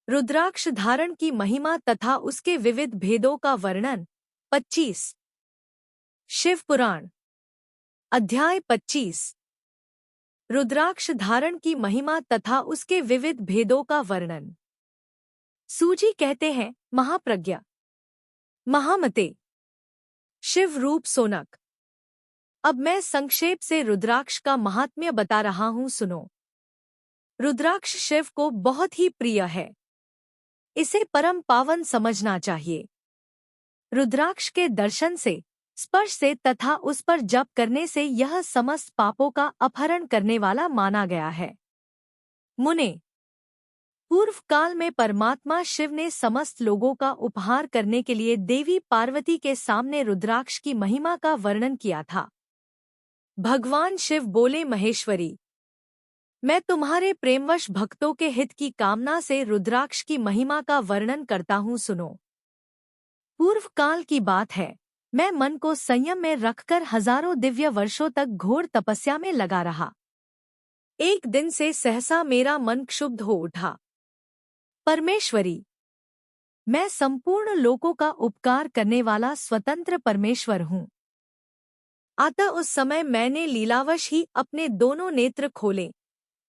रुद्राक्ष धारण की महिमा तथा उसके विविध भेदों का वर्णन। 25 शिव पुराण अध्याय 25 रुद्राक्ष धारण की महिमा तथा उसके विविध भेदों का वर्णन। सूजी कहते हैं, महाप्रज्ञा, महामते, शिव रूप सोनक। अब मैं संक्षेप से रुद्राक्ष का महात्म्य बता रहा हूं, सुनो। रुद्राक्ष शिव को बहुत ही प्रिय है। इसे परम पावन समझना चाहिए। रुद्राक्ष के दर्शन से, स्पर्श से तथा उस पर जप करने से यह समस्त पापों का अपहरण करने वाला माना गया है। मुने, पूर्व काल में परमात्मा शिव ने समस्त लोगों का उपहार करने के लिए देवी पार्वती के सामने रुद्राक्ष की महिमा का वर्णन किया था। भगवान शिव बोले, महेश्वरी, मैं तुम्हारे प्रेमवश भक्तों के हित की कामना से रुद्राक्ष की महिमा का वर्णन करता हूँ, सुनो। पूर्व काल की बात है, मैं मन को संयम में रखकर हजारों दिव्य वर्षों तक घोर तपस्या में लगा रहा। एक दिन से सहसा मेरा मन क्षुब्ध हो उठा। परमेश्वरी, मैं संपूर्ण लोकों का उपकार करने वाला स्वतंत्र परमेश्वर हूँ। अतः उस समय मैंने लीलावश ही अपने दोनों नेत्र खोले।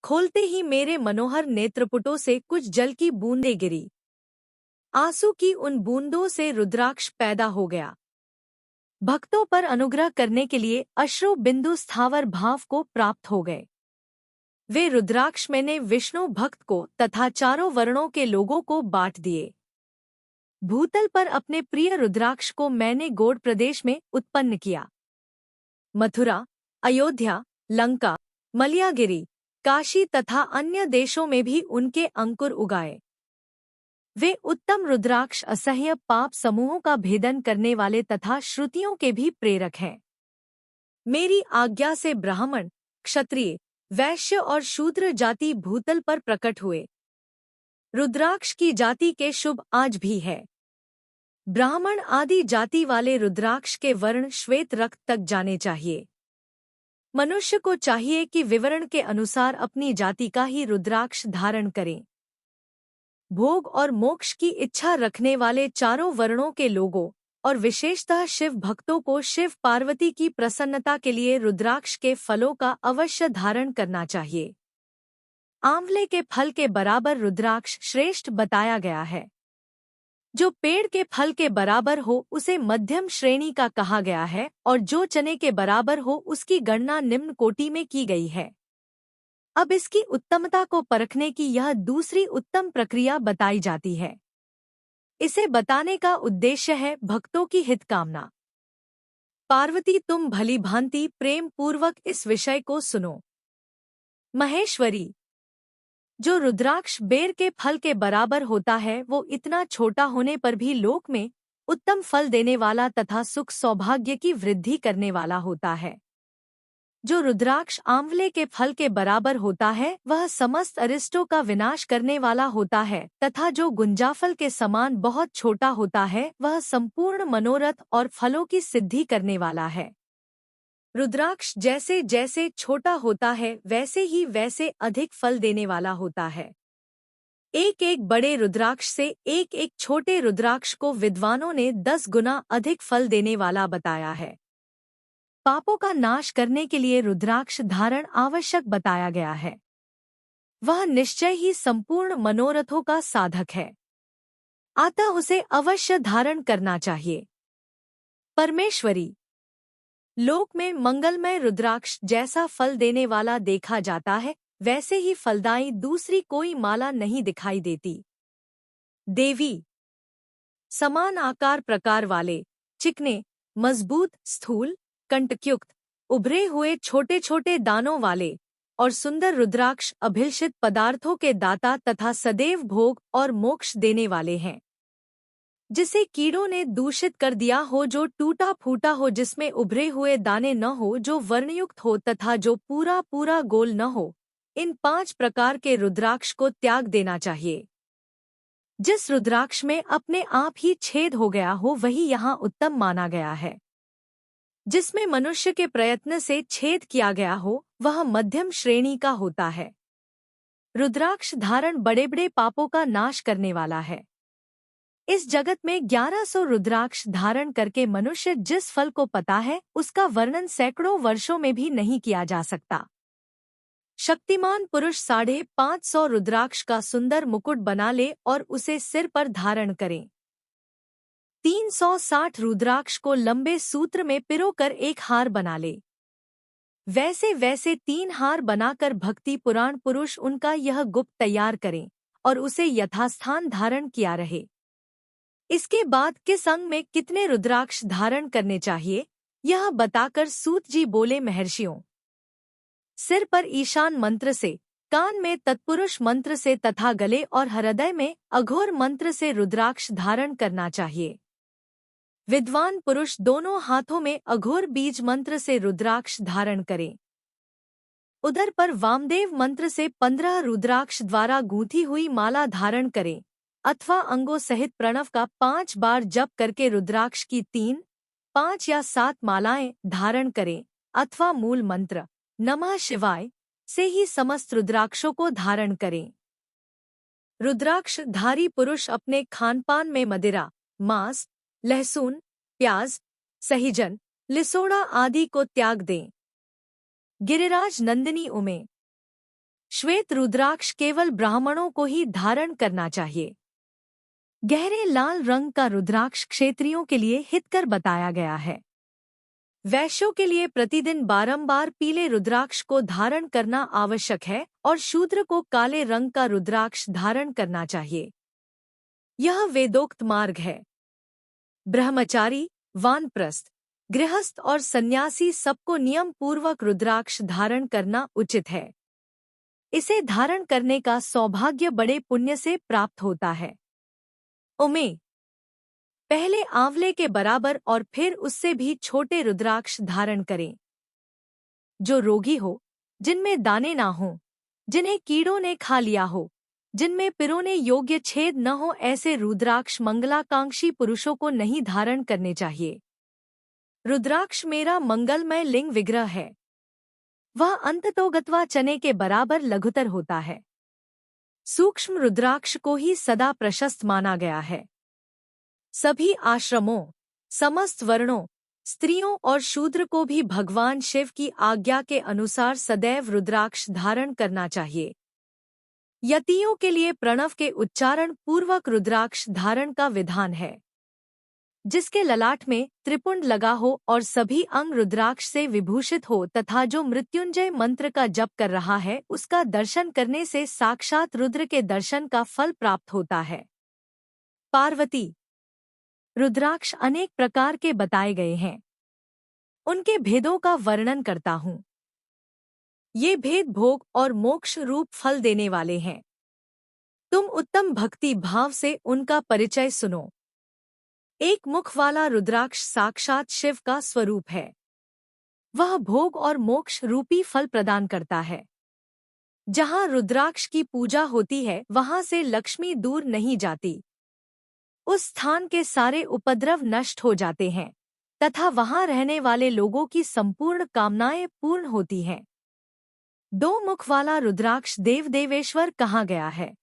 खोलते ही मेरे मनोहर नेत्रपुटों से कुछ जल की बूंदें गिरी। आंसू की उन बूंदों से रुद्राक्ष पैदा हो गया। भक्तों पर अनुग्रह करने के लिए अश्रु बिंदु स्थावर भाव को प्राप्त हो गए। वे रुद्राक्ष मैंने विष्णु भक्त को तथा चारों वर्णों के लोगों को बांट दिए। भूतल पर अपने प्रिय रुद्राक्ष को मैंने गौड़ प्रदेश में उत्पन्न किया। मथुरा, अयोध्या, लंका, मलयागिरी, काशी तथा अन्य देशों में भी उनके अंकुर उगाए। वे उत्तम रुद्राक्ष असह्य पाप समूहों का भेदन करने वाले तथा श्रुतियों के भी प्रेरक हैं। मेरी आज्ञा से ब्राह्मण, क्षत्रिय, वैश्य और शूद्र जाति भूतल पर प्रकट हुए। रुद्राक्ष की जाति के शुभ आज भी है। ब्राह्मण आदि जाति वाले रुद्राक्ष के वर्ण श्वेत रक्त तक जाने चाहिए। मनुष्य को चाहिए कि विवरण के अनुसार अपनी जाति का ही रुद्राक्ष धारण करें। भोग और मोक्ष की इच्छा रखने वाले चारों वर्णों के लोगों और विशेषतः शिव भक्तों को शिव पार्वती की प्रसन्नता के लिए रुद्राक्ष के फलों का अवश्य धारण करना चाहिए। आंवले के फल के बराबर रुद्राक्ष श्रेष्ठ बताया गया है। जो पेड़ के फल के बराबर हो उसे मध्यम श्रेणी का कहा गया है, और जो चने के बराबर हो उसकी गणना निम्न कोटि में की गई है। अब इसकी उत्तमता को परखने की यह दूसरी उत्तम प्रक्रिया बताई जाती है। इसे बताने का उद्देश्य है भक्तों की हित कामना। पार्वती, तुम भली भांति प्रेम पूर्वक इस विषय को सुनो। महेश्वरी, जो रुद्राक्ष बेर के फल के बराबर होता है वो इतना छोटा होने पर भी लोक में उत्तम फल देने वाला तथा सुख सौभाग्य की वृद्धि करने वाला होता है। जो रुद्राक्ष आंवले के फल के बराबर होता है वह समस्त अरिष्टों का विनाश करने वाला होता है, तथा जो गुंजाफल के समान बहुत छोटा होता है वह संपूर्ण मनोरथ और फलों की सिद्धि करने वाला है। रुद्राक्ष जैसे जैसे छोटा होता है वैसे ही वैसे अधिक फल देने वाला होता है। एक एक बड़े रुद्राक्ष से एक एक छोटे रुद्राक्ष को विद्वानों ने 10 गुना अधिक फल देने वाला बताया है। पापों का नाश करने के लिए रुद्राक्ष धारण आवश्यक बताया गया है। वह निश्चय ही संपूर्ण मनोरथों का साधक है, अतः उसे अवश्य धारण करना चाहिए। परमेश्वरी, लोक में मंगलमय रुद्राक्ष जैसा फल देने वाला देखा जाता है वैसे ही फलदायी दूसरी कोई माला नहीं दिखाई देती। देवी, समान आकार प्रकार वाले, चिकने, मजबूत, स्थूल, कंटकयुक्त, उभरे हुए छोटे छोटे दानों वाले और सुंदर रुद्राक्ष अभिलषित पदार्थों के दाता तथा सदैव भोग और मोक्ष देने वाले हैं। जिसे कीड़ों ने दूषित कर दिया हो, जो टूटा फूटा हो, जिसमें उभरे हुए दाने न हो, जो वर्णयुक्त हो तथा जो पूरा पूरा गोल न हो, इन 5 प्रकार के रुद्राक्ष को त्याग देना चाहिए। जिस रुद्राक्ष में अपने आप ही छेद हो गया हो वही यहाँ उत्तम माना गया है। जिसमें मनुष्य के प्रयत्न से छेद किया गया हो वह मध्यम श्रेणी का होता है। रुद्राक्ष धारण बड़े बड़े पापों का नाश करने वाला है। इस जगत में 1100 रुद्राक्ष धारण करके मनुष्य जिस फल को पता है उसका वर्णन सैकड़ों वर्षों में भी नहीं किया जा सकता। शक्तिमान पुरुष 550 रुद्राक्ष का सुंदर मुकुट बना ले और उसे सिर पर धारण करें। 360 रुद्राक्ष को लंबे सूत्र में पिरोकर एक हार बना ले। वैसे वैसे 3 हार बनाकर भक्ति पुराण पुरुष उनका यह गुप्त तैयार करें और उसे यथास्थान धारण किया रहे। इसके बाद किस अंग में कितने रुद्राक्ष धारण करने चाहिए यह बताकर सूत जी बोले, महर्षियों, सिर पर ईशान मंत्र से, कान में तत्पुरुष मंत्र से तथा गले और हृदय में अघोर मंत्र से रुद्राक्ष धारण करना चाहिए। विद्वान पुरुष दोनों हाथों में अघोर बीज मंत्र से रुद्राक्ष धारण करें। उधर पर वामदेव मंत्र से 15 रुद्राक्ष द्वारा गूंथी हुई माला धारण करें अथवा अंगों सहित प्रणव का 5 बार जप करके रुद्राक्ष की 3, 5 या 7 मालाएं धारण करें अथवा मूल मंत्र नमः शिवाय से ही समस्त रुद्राक्षों को धारण करें। रुद्राक्ष धारी पुरुष अपने खानपान में मदिरा, मांस, लहसुन, प्याज, सहीजन, लिसोड़ा आदि को त्याग दें। गिरिराज नंदिनी उमे श्वेत रुद्राक्ष केवल ब्राह्मणों को ही धारण करना चाहिए। गहरे लाल रंग का रुद्राक्ष क्षत्रियों के लिए हितकर बताया गया है। वैश्यों के लिए प्रतिदिन बारंबार पीले रुद्राक्ष को धारण करना आवश्यक है और शूद्र को काले रंग का रुद्राक्ष धारण करना चाहिए। यह वेदोक्त मार्ग है। ब्रह्मचारी, वानप्रस्थ, गृहस्थ और सन्यासी सबको नियम पूर्वक रुद्राक्ष धारण करना उचित है। इसे धारण करने का सौभाग्य बड़े पुण्य से प्राप्त होता है। उमे पहले आंवले के बराबर और फिर उससे भी छोटे रुद्राक्ष धारण करें। जो रोगी हो, जिनमें दाने ना हो, जिन्हें कीड़ों ने खा लिया हो, जिनमें पिरोने योग्य छेद न हो, ऐसे रुद्राक्ष मंगलाकांक्षी पुरुषों को नहीं धारण करने चाहिए। रुद्राक्ष मेरा मंगलमय लिंग विग्रह है। वह अंततोगत्वा चने के बराबर लघुतर होता है। सूक्ष्म रुद्राक्ष को ही सदा प्रशस्त माना गया है। सभी आश्रमों, समस्त वर्णों, स्त्रियों और शूद्र को भी भगवान शिव की आज्ञा के अनुसार सदैव रुद्राक्ष धारण करना चाहिए। यतियों के लिए प्रणव के उच्चारण पूर्वक रुद्राक्ष धारण का विधान है। जिसके ललाट में त्रिपुंड लगा हो और सभी अंग रुद्राक्ष से विभूषित हो तथा जो मृत्युंजय मंत्र का जप कर रहा है, उसका दर्शन करने से साक्षात रुद्र के दर्शन का फल प्राप्त होता है। पार्वती रुद्राक्ष अनेक प्रकार के बताए गए हैं। उनके भेदों का वर्णन करता हूँ। ये भेद भोग और मोक्ष रूप फल देने वाले हैं। तुम उत्तम भक्ति भाव से उनका परिचय सुनो। एक मुख वाला रुद्राक्ष साक्षात शिव का स्वरूप है। वह भोग और मोक्ष रूपी फल प्रदान करता है। जहाँ रुद्राक्ष की पूजा होती है वहाँ से लक्ष्मी दूर नहीं जाती। उस स्थान के सारे उपद्रव नष्ट हो जाते हैं तथा वहाँ रहने वाले लोगों की संपूर्ण कामनाएं पूर्ण होती हैं। 2 मुख वाला रुद्राक्ष देव देवेश्वर कहा गया है।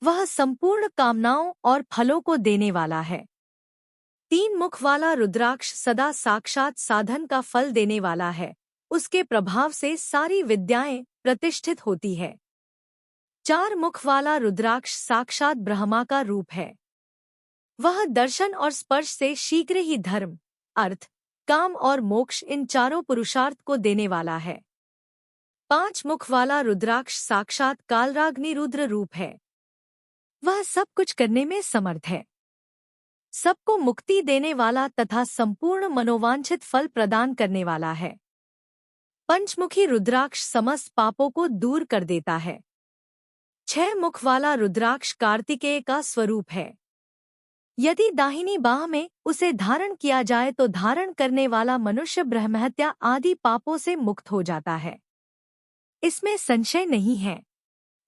वह संपूर्ण कामनाओं और फलों को देने वाला है। 3 मुख वाला रुद्राक्ष सदा साक्षात साधन का फल देने वाला है। उसके प्रभाव से सारी विद्याएं प्रतिष्ठित होती है। 4 मुख वाला रुद्राक्ष साक्षात ब्रह्मा का रूप है। वह दर्शन और स्पर्श से शीघ्र ही धर्म, अर्थ, काम और मोक्ष इन चारों पुरुषार्थ को देने वाला है। 5 मुख वाला रुद्राक्ष साक्षात कालराग्नि रुद्र रूप है। वह सब कुछ करने में समर्थ है। सबको मुक्ति देने वाला तथा संपूर्ण मनोवांछित फल प्रदान करने वाला है। पंचमुखी रुद्राक्ष समस्त पापों को दूर कर देता है। 6 मुख वाला रुद्राक्ष कार्तिकेय का स्वरूप है। यदि दाहिनी बाह में उसे धारण किया जाए तो धारण करने वाला मनुष्य ब्रह्महत्या आदि पापों से मुक्त हो जाता है। इसमें संशय नहीं है।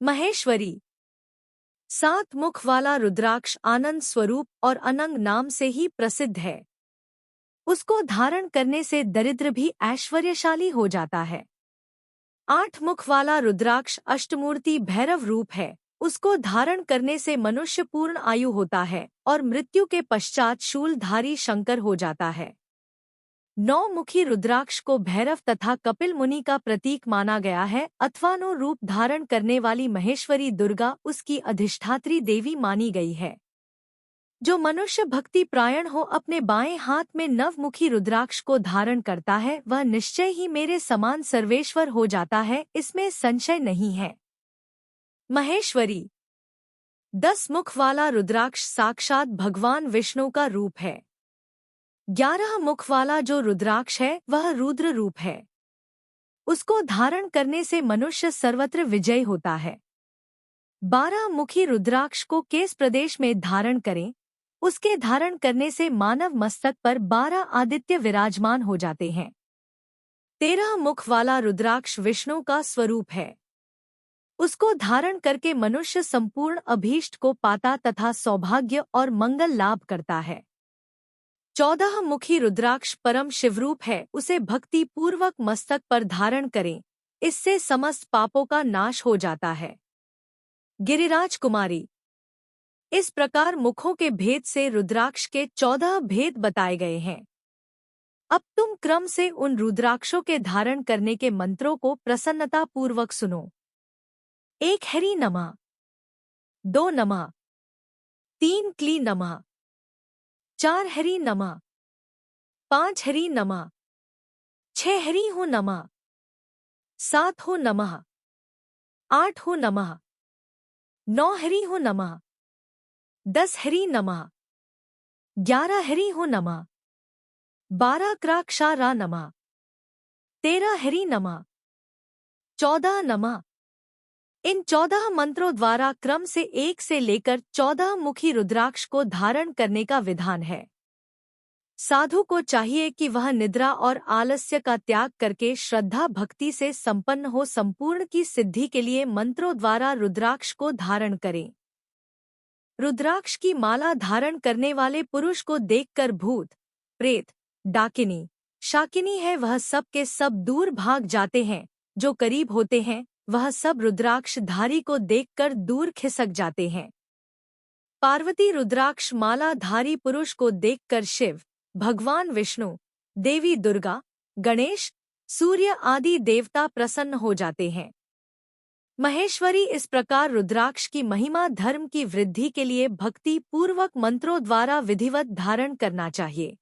महेश्वरी 7 मुख वाला रुद्राक्ष आनंद स्वरूप और अनंग नाम से ही प्रसिद्ध है। उसको धारण करने से दरिद्र भी ऐश्वर्यशाली हो जाता है। 8 मुख वाला रुद्राक्ष अष्टमूर्ति भैरव रूप है। उसको धारण करने से मनुष्य पूर्ण आयु होता है और मृत्यु के पश्चात शूलधारी शंकर हो जाता है। 9 मुखी रुद्राक्ष को भैरव तथा कपिल मुनि का प्रतीक माना गया है अथवा 9 रूप धारण करने वाली महेश्वरी दुर्गा उसकी अधिष्ठात्री देवी मानी गई है। जो मनुष्य भक्ति प्रायण हो अपने बाएं हाथ में 9 मुखी रुद्राक्ष को धारण करता है वह निश्चय ही मेरे समान सर्वेश्वर हो जाता है, इसमें संशय नहीं है। महेश्वरी 10 मुख वाला रुद्राक्ष साक्षात भगवान विष्णु का रूप है। 11 मुख वाला जो रुद्राक्ष है वह रुद्र रूप है। उसको धारण करने से मनुष्य सर्वत्र विजयी होता है। 12 मुखी रुद्राक्ष को केस प्रदेश में धारण करें, उसके धारण करने से मानव मस्तक पर 12 आदित्य विराजमान हो जाते हैं। 13 मुख वाला रुद्राक्ष विष्णु का स्वरूप है। उसको धारण करके मनुष्य संपूर्ण अभीष्ट को पाता तथा सौभाग्य और मंगल लाभ करता है। 14 मुखी रुद्राक्ष परम शिवरूप है, उसे भक्ति पूर्वक मस्तक पर धारण करें, इससे समस्त पापों का नाश हो जाता है। गिरिराज कुमारी इस प्रकार मुखों के भेद से रुद्राक्ष के 14 भेद बताए गए हैं। अब तुम क्रम से उन रुद्राक्षों के धारण करने के मंत्रों को प्रसन्नता पूर्वक सुनो। 1 हरि नमः, 2 नमः, 3 क्ली नमः, 4 हरि नमः, 5 हरि नमः, 6 हरि हो नमः, 7 हो नमः, 8 हो नमः, 9 हरि हो नमः, 10 हरि नमः, 11 हरि हो नमः, 12 क्राक्षारा नमः, 13 हरि नमः, 14 नमः। इन 14 मंत्रों द्वारा क्रम से 1 से लेकर 14 मुखी रुद्राक्ष को धारण करने का विधान है। साधु को चाहिए कि वह निद्रा और आलस्य का त्याग करके श्रद्धा भक्ति से संपन्न हो संपूर्ण की सिद्धि के लिए मंत्रों द्वारा रुद्राक्ष को धारण करें। रुद्राक्ष की माला धारण करने वाले पुरुष को देखकर भूत, प्रेत, डाकिनी, शाकिनी है वह सब के सब दूर भाग जाते हैं। जो करीब होते हैं वह सब रुद्राक्षधारी को देखकर दूर खिसक जाते हैं। पार्वती रुद्राक्ष मालाधारी पुरुष को देखकर शिव, भगवान विष्णु, देवी दुर्गा, गणेश, सूर्य आदि देवता प्रसन्न हो जाते हैं। महेश्वरी इस प्रकार रुद्राक्ष की महिमा धर्म की वृद्धि के लिए भक्ति पूर्वक मंत्रों द्वारा विधिवत धारण करना चाहिए।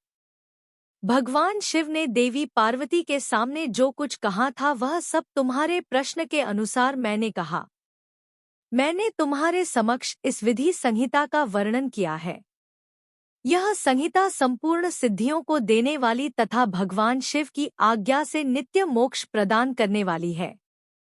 भगवान शिव ने देवी पार्वती के सामने जो कुछ कहा था वह सब तुम्हारे प्रश्न के अनुसार मैंने कहा। मैंने तुम्हारे समक्ष इस विधि संहिता का वर्णन किया है। यह संहिता संपूर्ण सिद्धियों को देने वाली तथा भगवान शिव की आज्ञा से नित्य मोक्ष प्रदान करने वाली है।